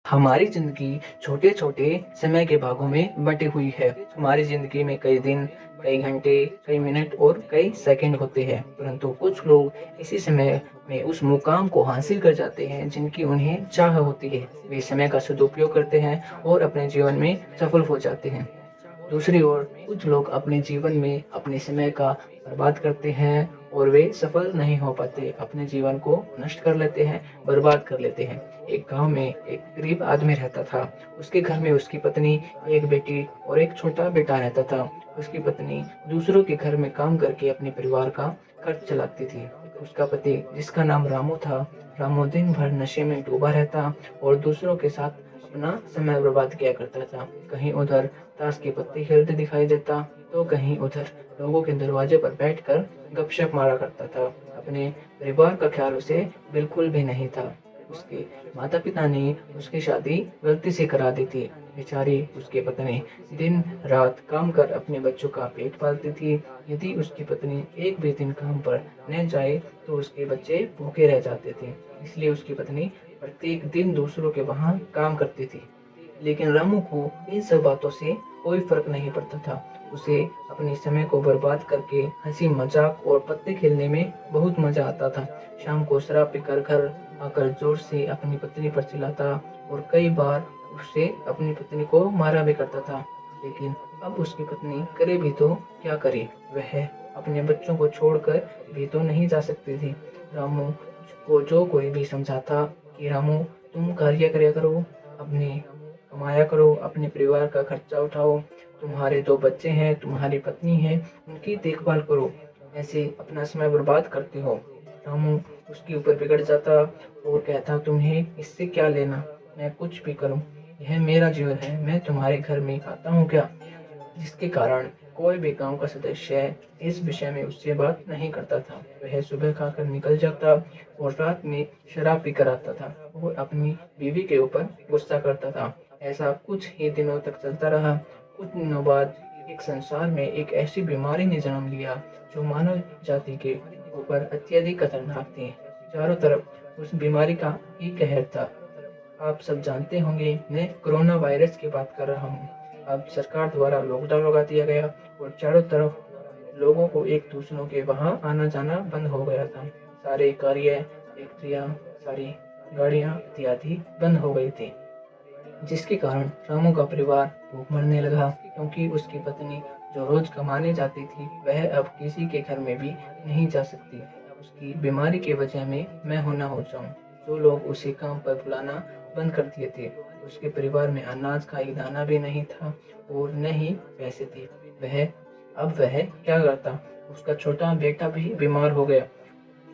हमारी ज़िंदगी छोटे-छोटे समय के भागों में बटी हुई है। हमारी ज़िंदगी में कई दिन, कई घंटे, कई मिनट और कई सेकंड होते हैं, परंतु कुछ लोग इसी समय में उस मुकाम को हासिल कर जाते हैं जिनकी उन्हें चाह होती है। वे समय का सदुपयोग करते हैं और अपने जीवन में सफल हो जाते हैं। दूसरी ओर कुछ लोग अपने जीवन में अपने समय का बर्बाद करते हैं और वे सफल नहीं हो पाते, अपने जीवन को नष्ट कर लेते हैं, बर्बाद कर लेते हैं। एक गांव में एक गरीब आदमी रहता था। उसके घर में उसकी पत्नी, एक बेटी और एक छोटा बेटा रहता था। उसकी पत्नी दूसरों के घर में काम करके अपने परिवार का खर्च चलाती थी। उसका पति, जिसका नाम रामू था, रामू दिन भर नशे में डूबा रहता और दूसरों के साथ अपना समय बर्बाद किया करता था। कहीं उधर ताश के पत्ते खेलते दिखाई देता, तो कहीं उधर लोगों के दरवाजे पर बैठकर गपशप मारा करता था। अपने परिवार का ख्याल उसे बिल्कुल भी नहीं था। उसके माता-पिता ने उसकी शादी गलती से करा दी थी। बेचारी उसकी पत्नी दिन रात काम कर अपने बच्चों का पेट पालती थी। यदि उसकी पत्नी एक भी दिन काम पर न जाए तो उसके बच्चे भूखे रह जाते थे। इसलिए उसकी पत्नी प्रत्येक दिन दूसरों के वहाँ काम करती थी। लेकिन रामू को इन सब बातों से कोई फर्क नहीं पड़ता था। उसे अपने समय को बर्बाद करके हंसी मजाक और पत्ते खेलने में बहुत मजा आता था। शाम को शराब पीकर घर आकर जोर से अपनी पत्नी पर चिल्लाता और कई बार उससे अपनी पत्नी को मारा भी करता था। लेकिन अब उसकी पत्नी करे भी तो क्या करे, वह अपने बच्चों को छोड़कर भी तो नहीं जा सकती थी। रामू को जो कोई भी समझाता कि रामू, तुम कार्य करया करो, अपने कमाया करो, अपने परिवार का खर्चा उठाओ, तुम्हारे 2 बच्चे हैं, तुम्हारी पत्नी है, उनकी देखभाल करो, ऐसे अपना समय बर्बाद करते हो। रामू उसके ऊपर बिगड़ जाता और कहता, तुम्हें इससे क्या लेना, मैं कुछ भी करूं, यह मेरा जीवन है, मैं तुम्हारे घर में आता हूँ क्या? जिसके कारण कोई भी गांव का सदस्य इस विषय में उससे बात नहीं करता था। वह सुबह खाकर निकल जाता और रात में शराब पीकर आता था और अपनी बीवी के ऊपर गुस्सा करता था। ऐसा कुछ ही दिनों तक चलता रहा। कुछ दिनों बाद एक संसार में एक ऐसी बीमारी ने जन्म लिया जो मानव जाति के ऊपर अत्यधिक खतरनाक थी। चारों तरफ उस बीमारी का ही कहर था। आप सब जानते होंगे, मैं कोरोना वायरस की बात कर रहा हूँ। अब सरकार द्वारा लॉकडाउन लगा दिया गया और चारों तरफ लोगों को एक दूसरों के वहाँ आना जाना बंद हो गया था। सारे कार्य, फैक्ट्रियाँ, सारी गाड़ियाँ इत्यादि बंद हो गई थी, जिसके कारण रामू का परिवार भूख मरने लगा, क्योंकि उसकी पत्नी जो रोज कमाने जाती थी वह अब किसी के घर में भी नहीं जा सकती। उसकी बीमारी की वजह में मैं होना हो जाऊं। जो लोग उसे काम पर बुलाना बंद कर दिए थे। उसके परिवार में अनाज का एक दाना भी नहीं था और न ही पैसे थे। वह क्या करता? उसका छोटा बेटा भी बीमार हो गया।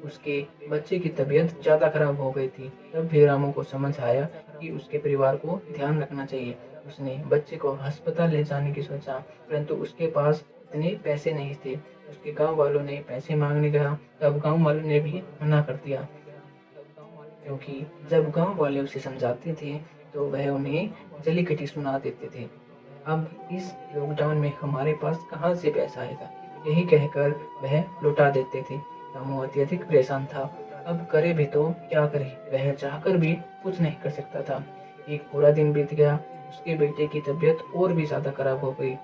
उसके बच्चे की तबीयत ज़्यादा खराब हो गई थी। तब भी रामू को समझ आया कि उसके परिवार को ध्यान रखना चाहिए। उसने बच्चे को अस्पताल ले जाने की सोचा, परंतु उसके पास इतने पैसे नहीं थे। उसके गांव वालों ने पैसे मांगने गया, तब गांव वालों ने भी मना कर दिया, क्योंकि जब गांव वाले उसे समझाते थे तो वह उन्हें जली कटी सुना देते थे। अब इस लॉकडाउन में हमारे पास कहाँ से पैसा आएगा, यही कहकर वह लौटा देते थे। रामू अत्यधिक परेशान था। अब करे भी तो क्या करे, वह चाहकर भी कुछ नहीं कर सकता था। एक पूरा दिन बीत गया। उसके बेटे की तबीयत और भी ज्यादा खराब हो गई।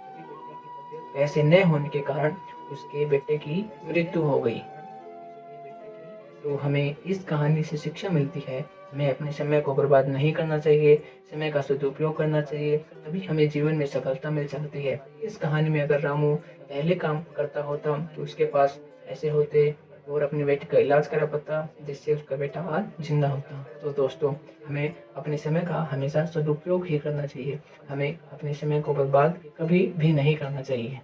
पैसे न होने के कारण उसके बेटे की मृत्यु हो गई। तो हमें इस कहानी से शिक्षा मिलती है, हमें अपने समय को बर्बाद नहीं करना चाहिए, समय का सदुपयोग करना चाहिए, तभी हमें जीवन में सफलता मिल सकती है। इस कहानी में अगर रामू पहले काम करता होता तो उसके पास ऐसे होते और अपने बेटे का इलाज करा पाता, जिससे उसका बेटा आज जिंदा होता। तो दोस्तों, हमें अपने समय का हमेशा सदुपयोग ही करना चाहिए, हमें अपने समय को बर्बाद कभी भी नहीं करना चाहिए।